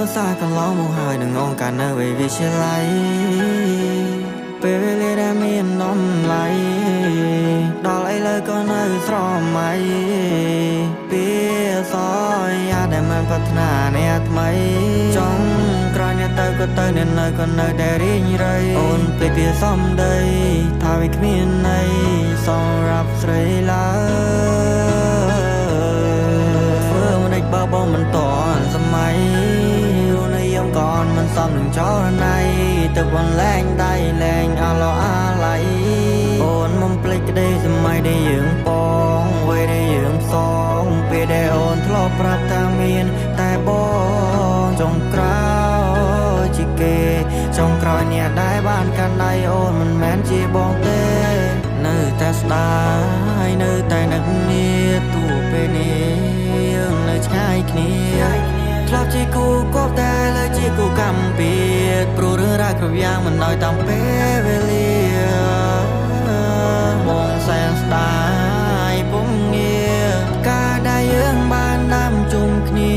នុសាកន្លងមកហើយនឹងអង្គការនៅវិទ្យាល័យពេលវេលាដែលមាននំឡៃដល់ឥឡូវក៏នៅស្រមៃពីសយាដែលមិនប្រាថ្នាអ្នកថ្មីចង់ក្រោយអ្នកទៅក៏ទៅអ្នកនៅក៏នៅតែរីងរៃអូនភ្លេចពីសំដីថាវាគ្មានន័យសម្រាប់ស្រីឡើយធ្វើមិនដេចបើបងមិនតន់សម័យនៅយើងក៏អន់មិនសមនឹងចរណៃទឹកបនលែងដៃលែងអឡោអាឡៃអូនមិនភ្លេចក្តីសម័យដែលយើងបងវ័យដែលយើងសងពេលដែលអូនធ្លាប់ប្រាប់ថាមានតែបងចុងក្រោយជាគេចុងក្រោយអ្នកដែលបានកាន់ដៃអូនមិនមែនជាបងទេនៅតែស្ដាយនៅតែនឹកគ្នាទោះពេលនេះយើងនៅឆ្ងាយគ្នាធ្លាប់ជាគូគប់តែលើជាគូកម្មពៀតព្រោះរឿងរ៉ាវគ្រប់យ៉ាងមិនដោយតាមពេលវេលាបងសែនស្ដាយពុំងារការដែលយើងបានដាំជុំគ្នា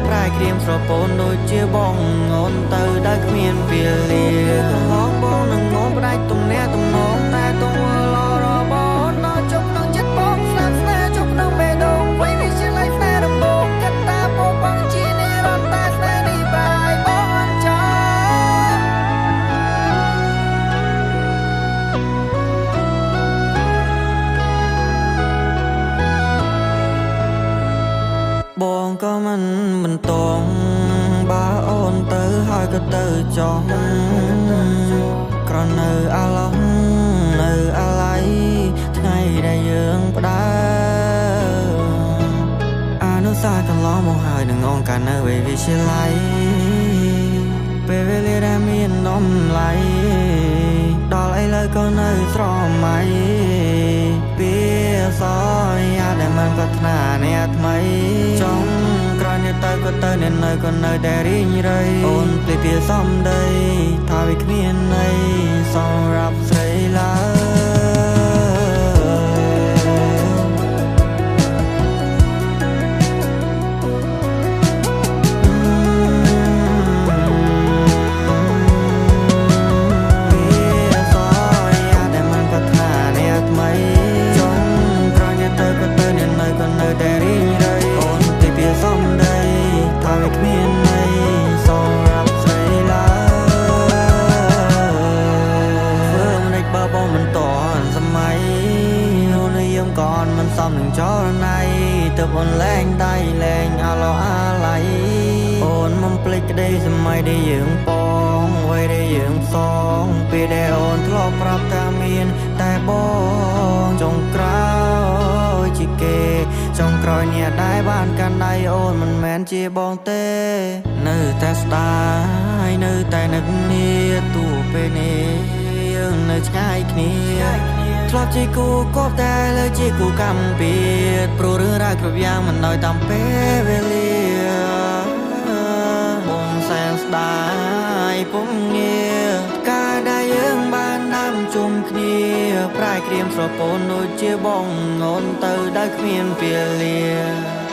ប្រែក្រៀមស្រពោនដូចជាបងអូនទៅដែលគ្មានពេលលាកន្លងបងនឹងងំផ្ដាច់ទំនាក់ទំនងតែទង្វើល្អរបស់នៅជុំក្នុងចិត្តបងស្លាប់ស្នេហ៍ជុំក្នុងបេះដូងវ័យវាជាឡៃស្នេហ៍រំបងកត្តាពោបងជានិរន្តរ៍តែស្នេហ៍នេះប្រែបងអញ្ចឹងបងក៏មិនបន្តបើអូនទៅហើយក៏ទៅចោះក្រនៅអាឡោះនៅអាឡៃថ្ងៃដែលយើងផ្ដើអនុសាកន្លងមកហើយនឹងអង្គការនៅវិទ្យាល័យពេលវេលាដែលមាននំឡៃដល់ឥឡូវក៏នៅស្រមៃពីសយាដែលមិនប្រាថ្នាអ្នកថ្មីចង់ក្រោយអ្នកទៅក៏ទៅអ្នកនៅក៏នៅតែរីងរៃអូនភ្លេចពីសំដីថាវាគ្មានន័យសម្រាប់ស្រីឡើก่อนมันซ้ำหนึ่งจอในแต่บนแรงได้แรงอาลออาไหลโอนมันปลิกได้สมัยได้ยืงปองไว้ได้ยืงสองปีได้โอนทลอบปรับตามีนแต่บองจงกราวจิเกจงกรอยเนี่ยได้บ้านกันได้โอนมันแมนจีบองเต้นึกแต่สไตล์นึกแต่นึกเนี่ยตัวเป็นเองนึกง่ายគ្នាធ្លាប់ជាគូគប់តែលើជាគូកម្មពៀតព្រោះរឿងរ៉ាវគ្រប់យ៉ាងមិនដោយតាមពេលវេលាបងសែនស្ដាយពុំងារការដែលយើងបានដាំជុំគ្នាប្រែក្រៀមស្រពោនដូចជាបងអូនទៅដែលគ្មានពេលលា